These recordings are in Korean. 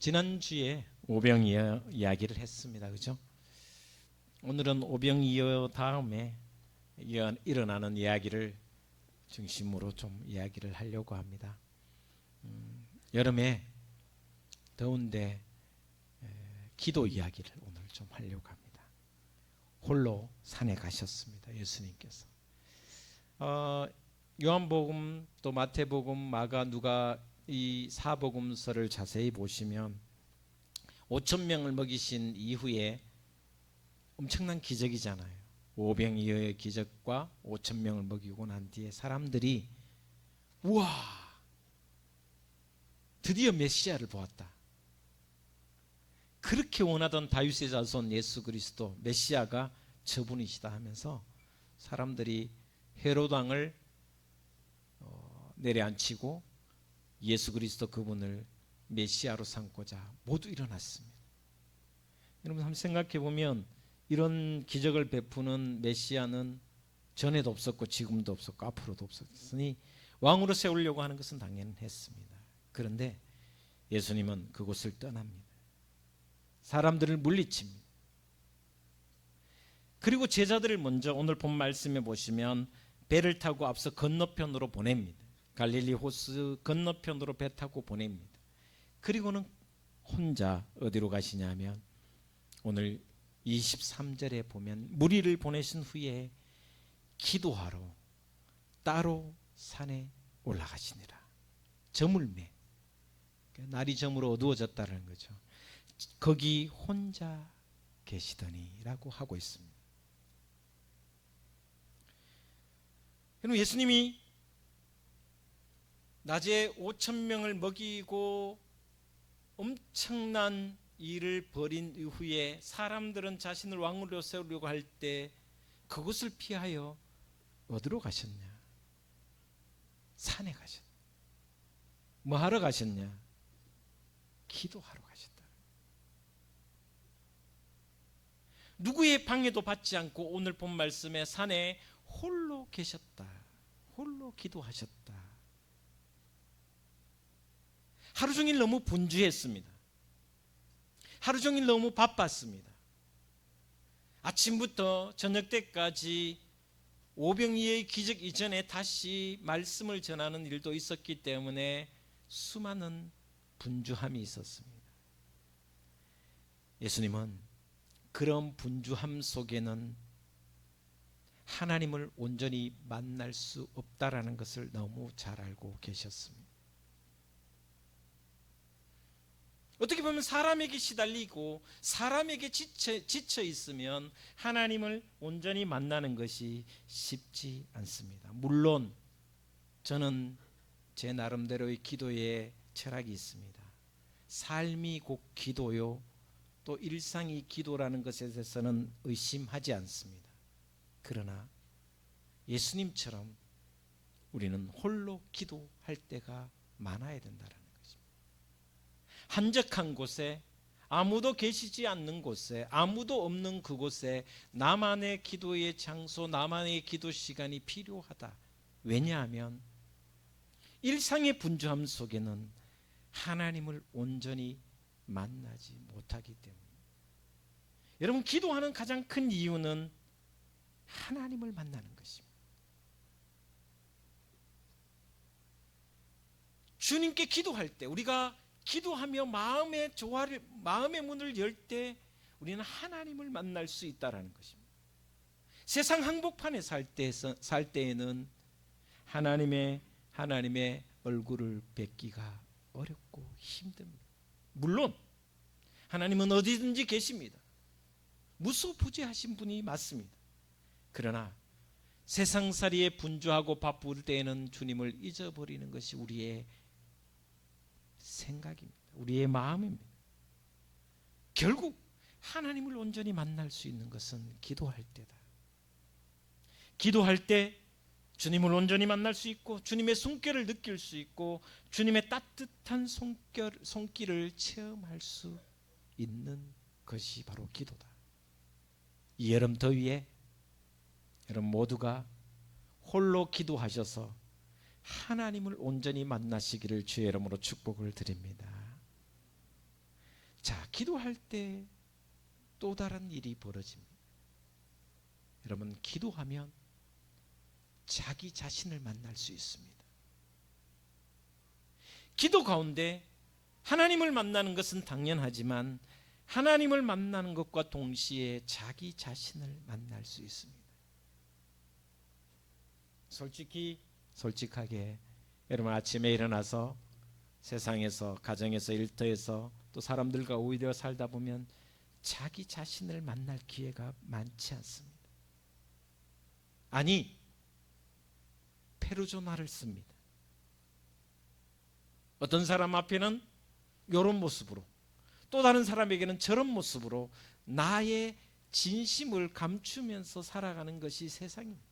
지난주에 오병이어 이야기를 했습니다. 그죠? 오늘은 오병이어 다음에 일어나는 이야기를 중심으로 좀 이야기를 하려고 합니다. 여름에 더운데 기도 이야기를 오늘 좀 하려고 합니다. 홀로 산에 가셨습니다. 예수님께서. 요한복음 또 마태복음 마가 누가 이 사복음서를 자세히 보시면 5천 명을 먹이신 이후에 엄청난 기적이잖아요. 오병이어의 기적과 5천 명을 먹이고 난 뒤에 사람들이 우와, 드디어 메시아를 보았다. 그렇게 원하던 다윗의 자손 예수 그리스도 메시아가 저분이시다 하면서 사람들이 헤롯 왕을 내려앉히고 예수 그리스도 그분을 메시아로 삼고자 모두 일어났습니다. 여러분 한번 생각해 보면 이런 기적을 베푸는 메시아는 전에도 없었고 지금도 없었고 앞으로도 없었으니 왕으로 세우려고 하는 것은 당연했습니다. 그런데 예수님은 그곳을 떠납니다. 사람들을 물리칩니다. 그리고 제자들을 먼저 오늘 본 말씀에 보시면 배를 타고 앞서 건너편으로 보냅니다. 갈릴리 호수 건너편으로 배 타고 보냅니다. 그리고는 혼자 어디로 가시냐면 오늘 23절에 보면 무리를 보내신 후에 기도하러 따로 산에 올라가시니라. 저물매, 날이 저물어 어두워졌다는 거죠. 거기 혼자 계시더니라고 하고 있습니다. 여러분 예수님이 낮에 5천 명을 먹이고 엄청난 일을 벌인 이후에 사람들은 자신을 왕으로 세우려고 할 때 그것을 피하여 어디로 가셨냐? 산에 가셨다. 뭐 하러 가셨냐? 기도하러 가셨다. 누구의 방해도 받지 않고 오늘 본 말씀에 산에 홀로 계셨다. 홀로 기도하셨다. 하루 종일 너무 분주했습니다. 하루 종일 너무 바빴습니다. 아침부터 저녁 때까지 오병이어의 기적 이전에 다시 말씀을 전하는 일도 있었기 때문에 수많은 분주함이 있었습니다. 예수님은 그런 분주함 속에는 하나님을 온전히 만날 수 없다라는 것을 너무 잘 알고 계셨습니다. 어떻게 보면 사람에게 시달리고 사람에게 지쳐 있으면 하나님을 온전히 만나는 것이 쉽지 않습니다. 물론 저는 제 나름대로의 기도의 철학이 있습니다. 삶이 곧 기도요, 또 일상이 기도라는 것에 대해서는 의심하지 않습니다. 그러나 예수님처럼 우리는 홀로 기도할 때가 많아야 된다는 한적한 곳에 아무도 계시지 않는 곳에 아무도 없는 그곳에 나만의 기도의 장소 나만의 기도 시간이 필요하다. 왜냐하면 일상의 분주함 속에는 하나님을 온전히 만나지 못하기 때문입니다. 여러분 기도하는 가장 큰 이유는 하나님을 만나는 것입니다. 주님께 기도할 때 우리가 기도하며 마음의 문을 열 때 우리는 하나님을 만날 수 있다는 것입니다. 세상 한복판에 살 때에는 하나님의 얼굴을 뵙기가 어렵고 힘듭니다. 물론 하나님은 어디든지 계십니다. 무소부재하신 분이 맞습니다. 그러나 세상살이에 분주하고 바쁠 때에는 주님을 잊어버리는 것이 우리의 생각입니다. 우리의 마음입니다. 결국 하나님을 온전히 만날 수 있는 것은 기도할 때다. 기도할 때 주님을 온전히 만날 수 있고 주님의 손길을 느낄 수 있고 주님의 따뜻한 손길을 체험할 수 있는 것이 바로 기도다. 이 여름 더위에 여러분 모두가 홀로 기도하셔서 하나님을 온전히 만나시기를 주의 이름으로 축복을 드립니다. 자, 기도할 때 또 다른 일이 벌어집니다. 여러분, 기도하면 자기 자신을 만날 수 있습니다. 기도 가운데 하나님을 만나는 것은 당연하지만 하나님을 만나는 것과 동시에 자기 자신을 만날 수 있습니다. 솔직하게 여러분, 아침에 일어나서 세상에서, 가정에서, 일터에서 또 사람들과 오히려 살다 보면 자기 자신을 만날 기회가 많지 않습니다. 아니, 페르소나를 씁니다. 어떤 사람 앞에는 이런 모습으로, 또 다른 사람에게는 저런 모습으로 나의 진심을 감추면서 살아가는 것이 세상입니다.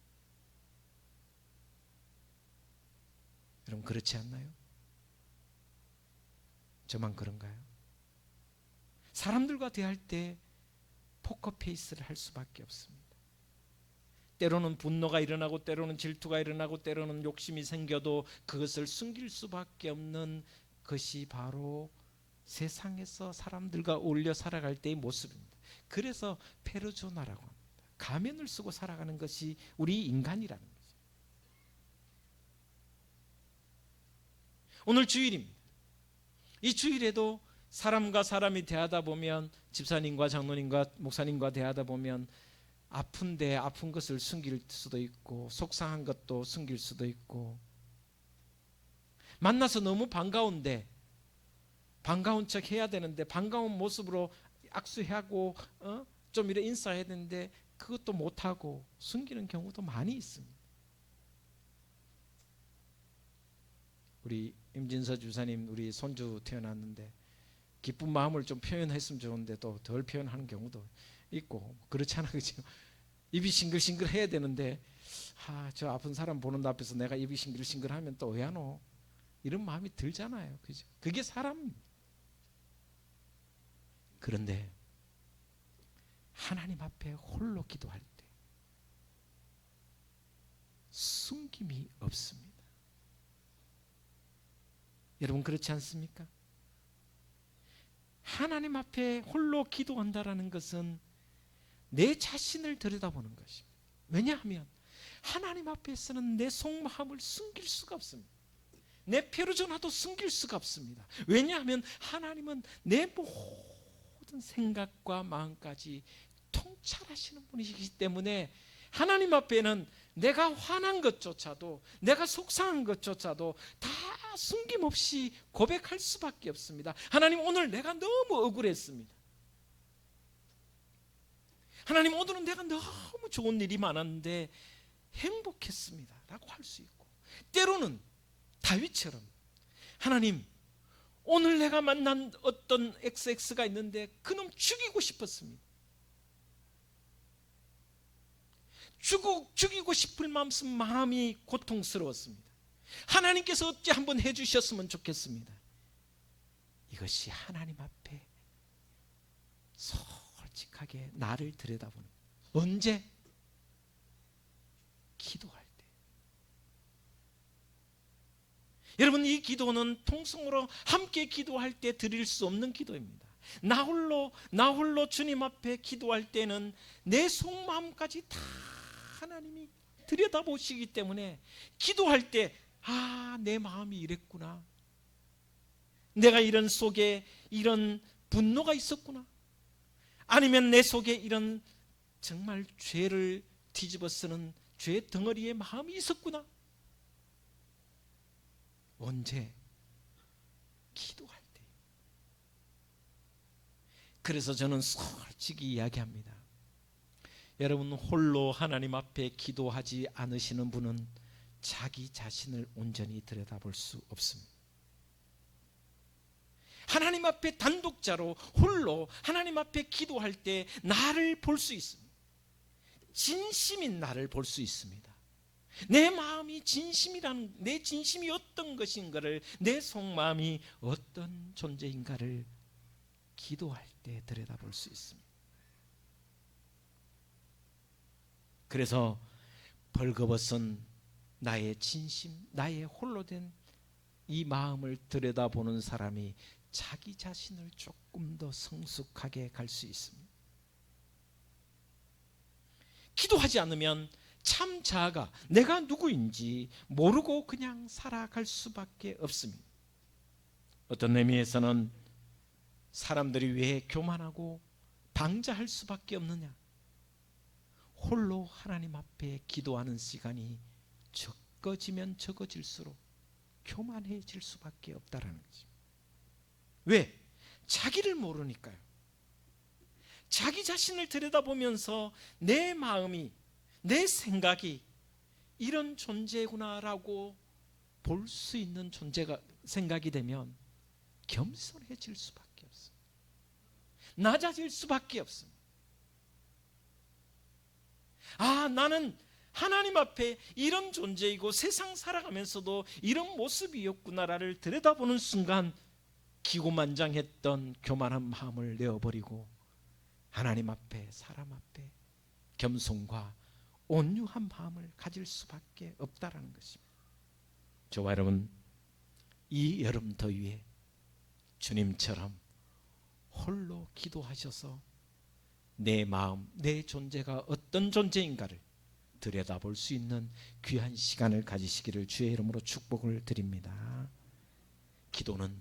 여러분, 그렇지 않나요? 저만 그런가요? 사람들과 대할 때 포커페이스를 할 수밖에 없습니다. 때로는 분노가 일어나고, 때로는 질투가 일어나고, 때로는 욕심이 생겨도 그것을 숨길 수밖에 없는 것이 바로 세상에서 사람들과 어울려 살아갈 때의 모습입니다. 그래서 페르소나라고 합니다. 가면을 쓰고 살아가는 것이 우리 인간이라는 거죠. 오늘 주일입니다. 이 주일에도 사람과 사람이 대하다 보면, 집사님과 장로님과 목사님과 대하다 보면 아픈데 아픈 것을 숨길 수도 있고, 속상한 것도 숨길 수도 있고, 만나서 너무 반가운데 반가운 척 해야 되는데 반가운 모습으로 악수하고 좀 이래 인사해야 되는데 그것도 못하고 숨기는 경우도 많이 있습니다. 우리 임진서 주사님, 우리 손주 태어났는데 기쁜 마음을 좀 표현했으면 좋은데 또 덜 표현하는 경우도 있고 그렇잖아, 그죠? 입이 싱글싱글 해야 되는데 저 아픈 사람 보는 앞에서 내가 입이 싱글싱글 하면 또 왜 하노? 이런 마음이 들잖아요, 그죠? 그게 사람입니다. 그런데 하나님 앞에 홀로 기도할 때 숨김이 없습니다. 여러분, 그렇지 않습니까? 하나님 앞에 홀로 기도한다라는 것은 내 자신을 들여다보는 것입니다. 왜냐하면 하나님 앞에서는 내 속마음을 숨길 수가 없습니다. 내 페르소나도 숨길 수가 없습니다. 왜냐하면 하나님은 내 모든 생각과 마음까지 통찰하시는 분이시기 때문에 하나님 앞에는 내가 화난 것조차도, 내가 속상한 것조차도 다 숨김없이 고백할 수밖에 없습니다. 하나님, 오늘 내가 너무 억울했습니다. 하나님, 오늘은 내가 너무 좋은 일이 많았는데 행복했습니다 라고 할 수 있고, 때로는 다윗처럼 하나님, 오늘 내가 만난 어떤 XX가 있는데 그놈 죽이고 싶었습니다. 죽이고 싶을 마음이 고통스러웠습니다. 하나님께서 어찌 한번 해주셨으면 좋겠습니다. 이것이 하나님 앞에 솔직하게 나를 들여다보는, 언제? 기도할 때. 여러분, 이 기도는 통성으로 함께 기도할 때 드릴 수 없는 기도입니다. 나 홀로 주님 앞에 기도할 때는 내 속마음까지 다 하나님이 들여다보시기 때문에 기도할 때 내 마음이 이랬구나, 내가 이런 속에 이런 분노가 있었구나, 아니면 내 속에 이런 정말 죄를 뒤집어 쓰는 죄 덩어리의 마음이 있었구나. 언제? 기도할 때. 그래서 저는 솔직히 이야기합니다. 여러분, 홀로 하나님 앞에 기도하지 않으시는 분은 자기 자신을 온전히 들여다볼 수 없습니다. 하나님 앞에 단독자로 홀로 하나님 앞에 기도할 때 나를 볼 수 있습니다. 진심인 나를 볼 수 있습니다. 내 마음이 진심이란, 내 진심이 어떤 것인가를, 내 속마음이 어떤 존재인가를 기도할 때 들여다볼 수 있습니다. 그래서 벌거벗은 나의 진심, 나의 홀로 된 이 마음을 들여다보는 사람이 자기 자신을 조금 더 성숙하게 갈 수 있습니다. 기도하지 않으면 참 자아가 내가 누구인지 모르고 그냥 살아갈 수밖에 없습니다. 어떤 의미에서는 사람들이 왜 교만하고 방자할 수밖에 없느냐? 홀로 하나님 앞에 기도하는 시간이 적어지면 적어질수록 교만해질 수밖에 없다라는 거죠. 왜? 자기를 모르니까요. 자기 자신을 들여다보면서 내 마음이, 내 생각이 이런 존재구나라고 볼 수 있는 존재가 생각이 되면 겸손해질 수밖에 없습니다. 낮아질 수밖에 없습니다. 아, 나는 하나님 앞에 이런 존재이고 세상 살아가면서도 이런 모습이었구나를 들여다보는 순간 기고만장했던 교만한 마음을 내어버리고 하나님 앞에, 사람 앞에 겸손과 온유한 마음을 가질 수밖에 없다라는 것입니다. 저와 여러분, 이 여름 더위에 주님처럼 홀로 기도하셔서 내 마음, 내 존재가 어떤 존재인가를 들여다볼 수 있는 귀한 시간을 가지시기를 주의 이름으로 축복을 드립니다. 기도는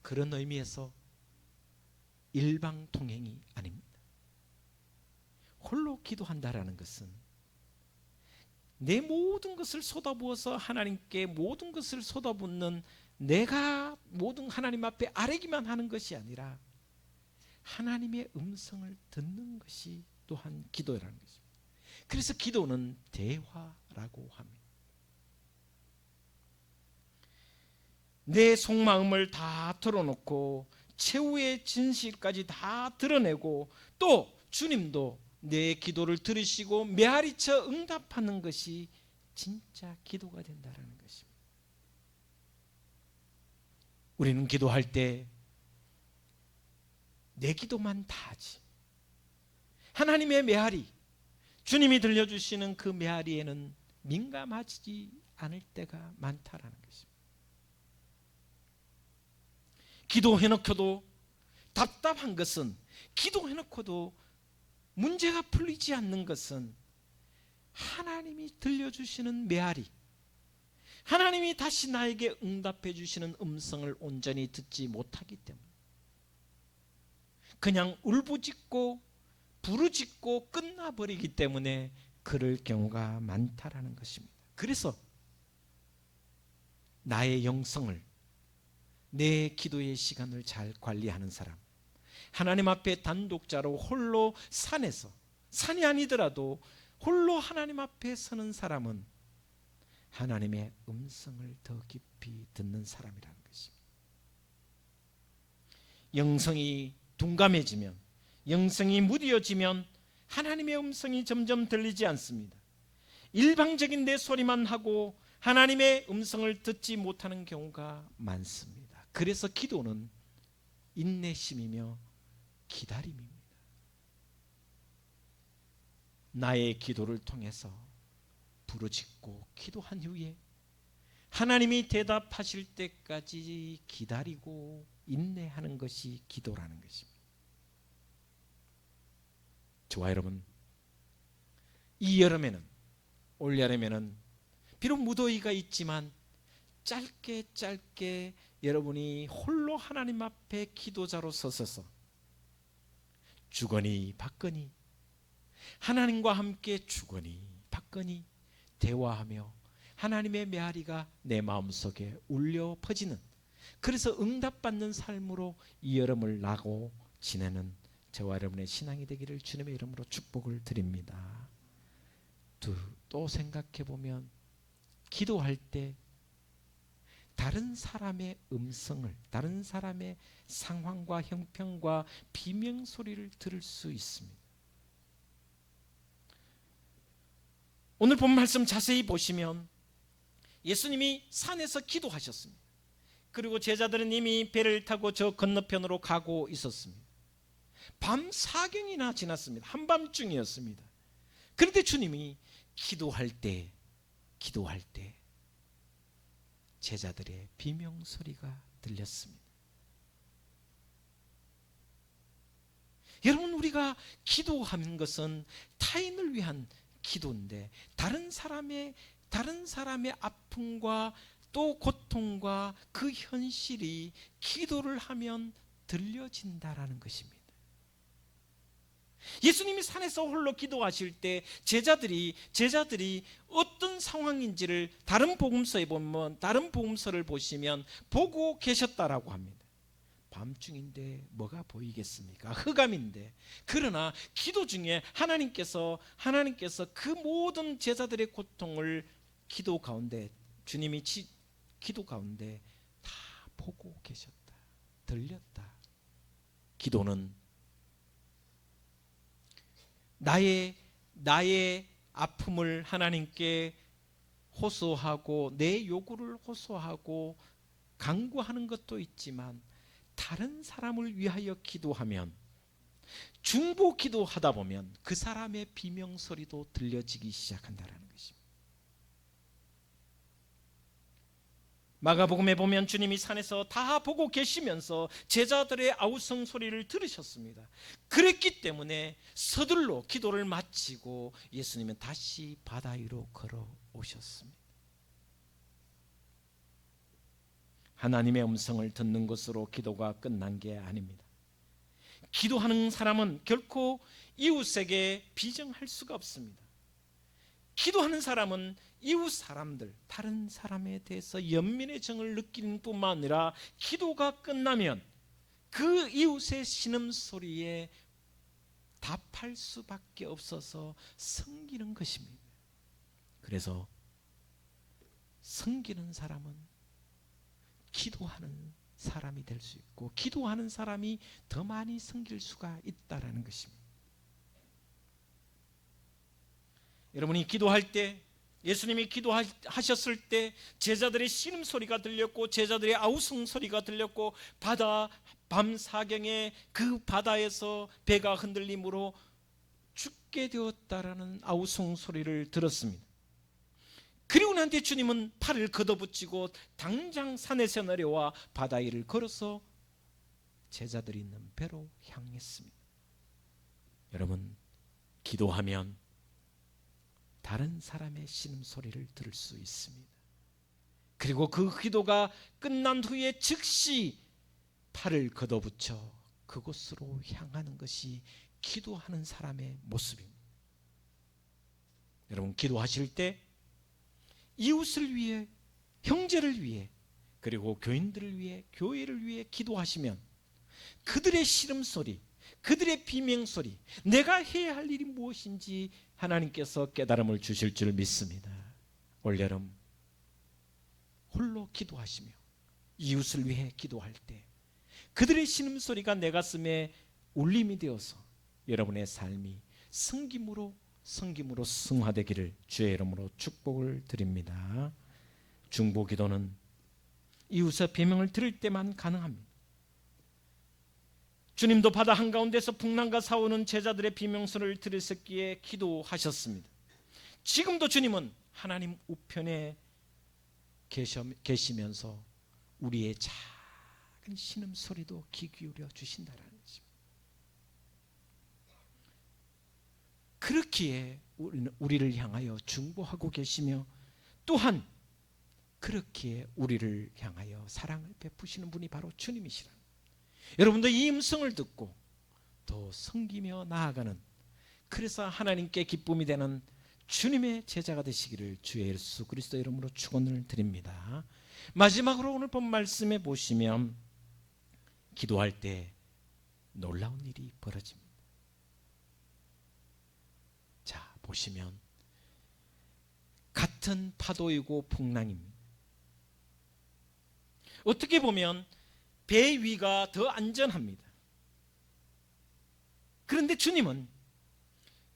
그런 의미에서 일방통행이 아닙니다. 홀로 기도한다라는 것은 내 모든 것을 쏟아부어서 하나님께 모든 것을 쏟아붓는, 내가 모든 하나님 앞에 아뢰기만 하는 것이 아니라 하나님의 음성을 듣는 것이 또한 기도라는 것입니다. 그래서 기도는 대화라고 합니다. 내 속마음을 다 털어놓고 최후의 진실까지 다 드러내고 또 주님도 내 기도를 들으시고 메아리쳐 응답하는 것이 진짜 기도가 된다는 것입니다. 우리는 기도할 때 내 기도만 다 하지, 하나님의 메아리, 주님이 들려주시는 그 메아리에는 민감하지 않을 때가 많다라는 것입니다. 기도해놓고도 답답한 것은, 기도해놓고도 문제가 풀리지 않는 것은 하나님이 들려주시는 메아리, 하나님이 다시 나에게 응답해 주시는 음성을 온전히 듣지 못하기 때문에 그냥 울부짖고 부르짖고 끝나버리기 때문에 그럴 경우가 많다라는 것입니다. 그래서 나의 영성을, 내 기도의 시간을 잘 관리하는 사람, 하나님 앞에 단독자로 홀로 산에서, 산이 아니더라도 홀로 하나님 앞에 서는 사람은 하나님의 음성을 더 깊이 듣는 사람이라는 것입니다. 영성이 둔감해지면, 영성이 무뎌지면 하나님의 음성이 점점 들리지 않습니다. 일방적인 내 소리만 하고 하나님의 음성을 듣지 못하는 경우가 많습니다. 그래서 기도는 인내심이며 기다림입니다. 나의 기도를 통해서 부르짖고 기도한 후에 하나님이 대답하실 때까지 기다리고 인내하는 것이 기도라는 것입니다. 저와 여러분, 이 여름에는, 올 여름에는 비록 무더위가 있지만 짧게 여러분이 홀로 하나님 앞에 기도자로 서서서 주거니 받거니, 하나님과 함께 주거니 받거니 대화하며 하나님의 메아리가 내 마음속에 울려 퍼지는, 그래서 응답받는 삶으로 이 여름을 나고 지내는 저와 여러분의 신앙이 되기를 주님의 이름으로 축복을 드립니다. 또 생각해 보면 기도할 때 다른 사람의 음성을, 다른 사람의 상황과 형편과 비명 소리를 들을 수 있습니다. 오늘 본 말씀 자세히 보시면 예수님이 산에서 기도하셨습니다. 그리고 제자들은 이미 배를 타고 저 건너편으로 가고 있었습니다. 밤 4경이나 지났습니다. 한밤중이었습니다. 그런데 주님이 기도할 때 제자들의 비명 소리가 들렸습니다. 여러분, 우리가 기도하는 것은 타인을 위한 기도인데 다른 사람의 아픔과 또 고통과 그 현실이 기도를 하면 들려진다라는 것입니다. 예수님이 산에서 홀로 기도하실 때 제자들이 어떤 상황인지를 다른 복음서를 보시면 보고 계셨다라고 합니다. 밤중인데 뭐가 보이겠습니까? 흑암인데. 그러나 기도 중에 하나님께서 그 모든 제자들의 고통을 기도 가운데, 주님이 기도 가운데 다 보고 계셨다, 들렸다. 기도는 나의 아픔을 하나님께 호소하고 내 요구를 호소하고 간구하는 것도 있지만 다른 사람을 위하여 기도하면, 중보 기도하다 보면 그 사람의 비명소리도 들려지기 시작한다는 것입니다. 마가복음에 보면 주님이 산에서 다 보고 계시면서 제자들의 아우성 소리를 들으셨습니다. 그랬기 때문에 서둘러 기도를 마치고 예수님은 다시 바다 위로 걸어오셨습니다. 하나님의 음성을 듣는 것으로 기도가 끝난 게 아닙니다. 기도하는 사람은 결코 이웃에게 비정할 수가 없습니다. 기도하는 사람은 이웃 사람들, 다른 사람에 대해서 연민의 정을 느끼는 뿐만 아니라 기도가 끝나면 그 이웃의 신음소리에 답할 수밖에 없어서 섬기는 것입니다. 그래서 섬기는 사람은 기도하는 사람이 될 수 있고, 기도하는 사람이 더 많이 섬길 수가 있다라는 것입니다. 여러분이 기도할 때, 예수님이 기도하셨을 때 제자들의 신음소리가 들렸고 제자들의 아우성 소리가 들렸고, 밤 사경에 그 바다에서 배가 흔들림으로 죽게 되었다라는 아우성 소리를 들었습니다. 그리고 난 뒤에 주님은 팔을 걷어붙이고 당장 산에서 내려와 바다 위를 걸어서 제자들이 있는 배로 향했습니다. 여러분, 기도하면 다른 사람의 신음소리를 들을 수 있습니다. 그리고 그 기도가 끝난 후에 즉시 팔을 걷어붙여 그곳으로 향하는 것이 기도하는 사람의 모습입니다. 여러분, 기도하실 때 이웃을 위해, 형제를 위해, 그리고 교인들을 위해, 교회를 위해 기도하시면 그들의 시름소리, 그들의 비명소리, 내가 해야 할 일이 무엇인지 하나님께서 깨달음을 주실 줄 믿습니다. 올여름 홀로 기도하시며 이웃을 위해 기도할 때 그들의 신음소리가 내 가슴에 울림이 되어서 여러분의 삶이 섬김으로 승화되기를 주의 이름으로 축복을 드립니다. 중보 기도는 이웃의 비명을 들을 때만 가능합니다. 주님도 바다 한가운데서 풍랑과 싸우는 제자들의 비명소리를 들으셨기에 기도하셨습니다. 지금도 주님은 하나님 우편에 계시면서 우리의 작은 신음소리도 귀 기울여 주신다는 것입니다. 그렇기에 우리를 향하여 중보하고 계시며, 또한 그렇기에 우리를 향하여 사랑을 베푸시는 분이 바로 주님이시라. 여러분도 이 음성을 듣고 더 섬기며 나아가는, 그래서 하나님께 기쁨이 되는 주님의 제자가 되시기를 주의 예수 그리스도 이름으로 축원을 드립니다. 마지막으로 오늘 본 말씀에 보시면 기도할 때 놀라운 일이 벌어집니다. 자, 보시면 같은 파도이고 풍랑입니다. 어떻게 보면 배 위가 더 안전합니다. 그런데 주님은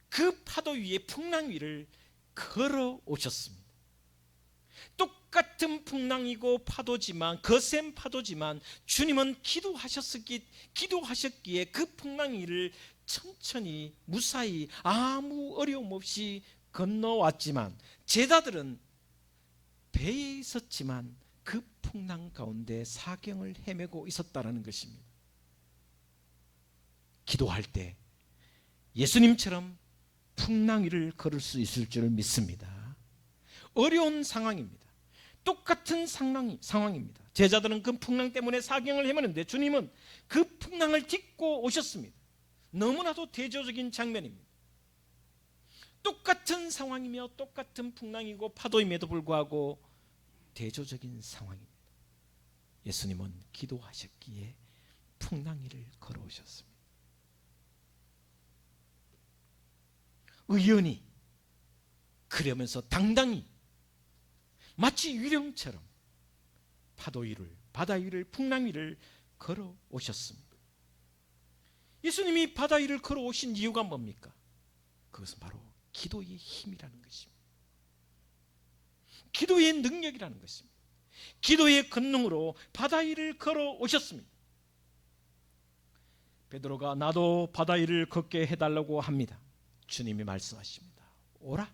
그 파도 위에, 풍랑 위를 걸어 오셨습니다. 똑같은 풍랑이고 파도지만, 거센 파도지만 주님은 기도하셨기에 그 풍랑 위를 천천히 무사히 아무 어려움 없이 건너왔지만, 제자들은 배에 있었지만 그 풍랑 가운데 사경을 헤매고 있었다는 것입니다. 기도할 때 예수님처럼 풍랑 위를 걸을 수 있을 줄 믿습니다. 어려운 상황입니다. 똑같은 상황입니다. 제자들은 그 풍랑 때문에 사경을 헤매는데 주님은 그 풍랑을 딛고 오셨습니다. 너무나도 대조적인 장면입니다. 똑같은 상황이며 똑같은 풍랑이고 파도임에도 불구하고 대조적인 상황입니다. 예수님은 기도하셨기에 풍랑 위를 걸어오셨습니다. 의연히 그러면서 당당히 마치 유령처럼 파도 위를, 바다 위를, 풍랑 위를 걸어오셨습니다. 예수님이 바다 위를 걸어오신 이유가 뭡니까? 그것은 바로 기도의 힘이라는 것입니다. 기도의 능력이라는 것입니다. 기도의 권능으로 바다 위를 걸어오셨습니다. 베드로가 나도 바다 위를 걷게 해달라고 합니다. 주님이 말씀하십니다. 오라.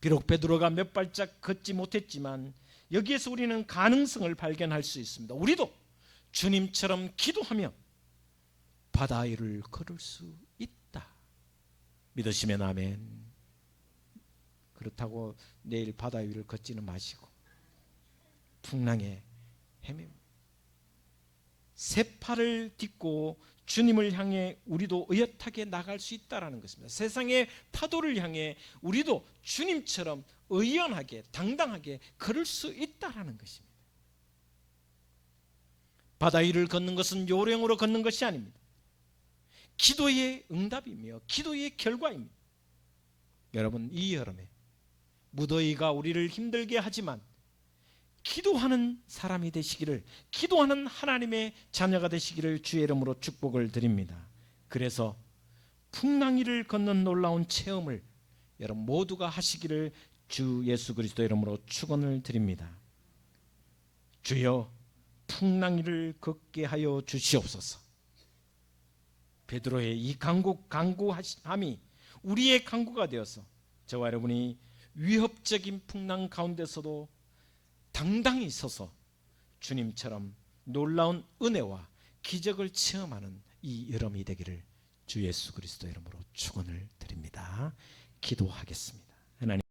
비록 베드로가 몇 발짝 걷지 못했지만 여기에서 우리는 가능성을 발견할 수 있습니다. 우리도 주님처럼 기도하며 바다 위를 걸을 수 있다. 믿으시면 아멘. 그렇다고 내일 바다 위를 걷지는 마시고 풍랑에 헤맵니다. 새 팔을 딛고 주님을 향해 우리도 의젓하게 나갈 수 있다는 것입니다. 세상의 파도를 향해 우리도 주님처럼 의연하게 당당하게 걸을 수 있다는 것입니다. 바다 위를 걷는 것은 요령으로 걷는 것이 아닙니다. 기도의 응답이며 기도의 결과입니다. 여러분, 이 여름에 무더위가 우리를 힘들게 하지만 기도하는 사람이 되시기를, 기도하는 하나님의 자녀가 되시기를 주의 이름으로 축복을 드립니다. 그래서 풍랑 위를 걷는 놀라운 체험을 여러분 모두가 하시기를 주 예수 그리스도 이름으로 축원을 드립니다. 주여, 풍랑 위를 걷게 하여 주시옵소서. 베드로의 이 간구함이 우리의 간구가 되어서 저와 여러분이 위협적인 풍랑 가운데서도 당당히 서서 주님처럼 놀라운 은혜와 기적을 체험하는 이 여름이 되기를 주 예수 그리스도 이름으로 축원을 드립니다. 기도하겠습니다. 하나님.